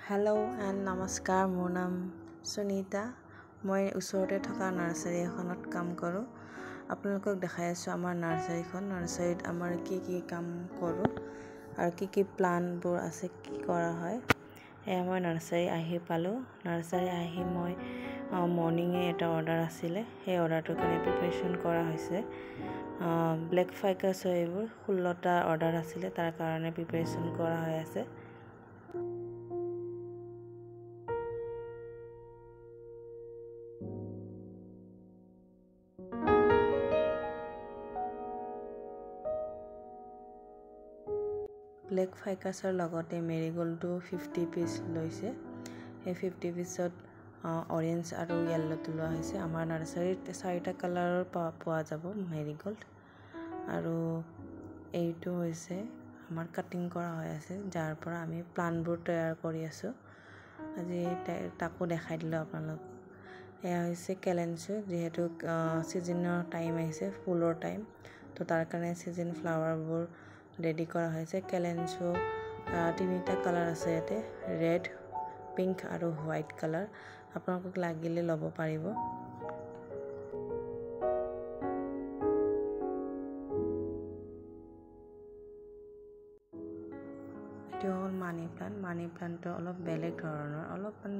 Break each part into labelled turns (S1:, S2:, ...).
S1: Hello' and নমস্কাৰ। মোৰ নাম সুনীতা। মই ওচৰতে থকা নাৰ্চাৰী এখনত কাম কৰোঁ। আপোনালোকক দেখাই আছোঁ আমাৰ নাৰ্চাৰীখন। নাৰ্চাৰীত আমাৰ কি কাম কৰোঁ আৰু কি প্লাণ্টবোৰ আছে, কি কৰা হয়। এয়া মই নাৰ্চাৰী আহি পালোঁ। নাৰ্চাৰী আহি মই মৰ্ণিঙে এটা অৰ্ডাৰ আছিলে, সেই অৰ্ডাৰটোৰ কাৰণে প্ৰিপেৰেশ্যন কৰা হৈছে। ব্লেক ফাইকাছ হয়, এইবোৰ 16টা অৰ্ডাৰ আছিলে, তাৰ কাৰণে প্ৰিপেৰেশ্যন কৰা হৈ আছে। ব্লেক ফাইকাছৰ লগতে মেৰিগ'ল্ডটো 50 পিচ লৈছে। সেই 50 পিছত অৰেঞ্জ আৰু য়েল্ল'টো লোৱা হৈছে। আমাৰ নাৰ্চাৰীত 4টা কালাৰৰ পোৱা যাব মেৰিগ'ল্ড। আৰু এইটো হৈছে আমাৰ কাটিং কৰা হৈ আছে, যাৰ পৰা আমি প্লাণ্টবোৰ তৈয়াৰ কৰি আছোঁ। আজি তাকো দেখাই দিলোঁ আপোনালোক। এয়া হৈছে কেলেঞ্চু, যিহেতু ছিজনৰ টাইম আহিছে, ফুলৰ টাইম, তো তাৰ কাৰণে ছিজন ফ্লাৱাৰবোৰ ৰেডি কৰা হৈছে। কেলেঞ্চু 3টা কালাৰ আছে ইয়াতে, ৰেড, পিংক আৰু হোৱাইট কালাৰ। আপোনালোকক লাগিলে ল'ব পাৰিব। এইটো হ'ল মানি প্লাণ্ট। মানি প্লাণ্টটো অলপ বেলেগ ধৰণৰ, অলপমান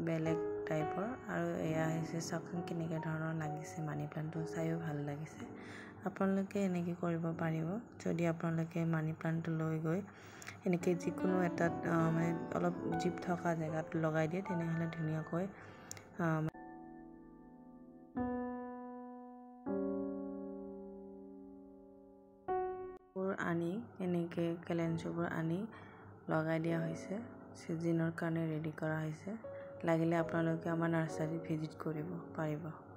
S1: বেলেগ টাইপৰ। আৰু এয়া হৈছে চাওকচোন কেনেকৈ ধৰণৰ লাগিছে। মানি প্লাণ্টটো চাইও ভাল লাগিছে। আপোনালোকে এনেকৈ কৰিব পাৰিব। যদি আপোনালোকে মানি প্লাণ্টটো লৈ গৈ এনেকৈ যিকোনো এটাত মানে অলপ জীপ থকা জেগাত লগাই দিয়ে, তেনেহ'লে ধুনীয়াকৈ আনি এনেকৈ কেলেঞ্চুবোৰ আনি লগাই দিয়া হৈছে। ছিজনৰ কাৰণে ৰেডি কৰা হৈছে। লাগিলে আপোনালোকে আমাৰ নাৰ্চাৰী ভিজিট কৰিব পাৰিব।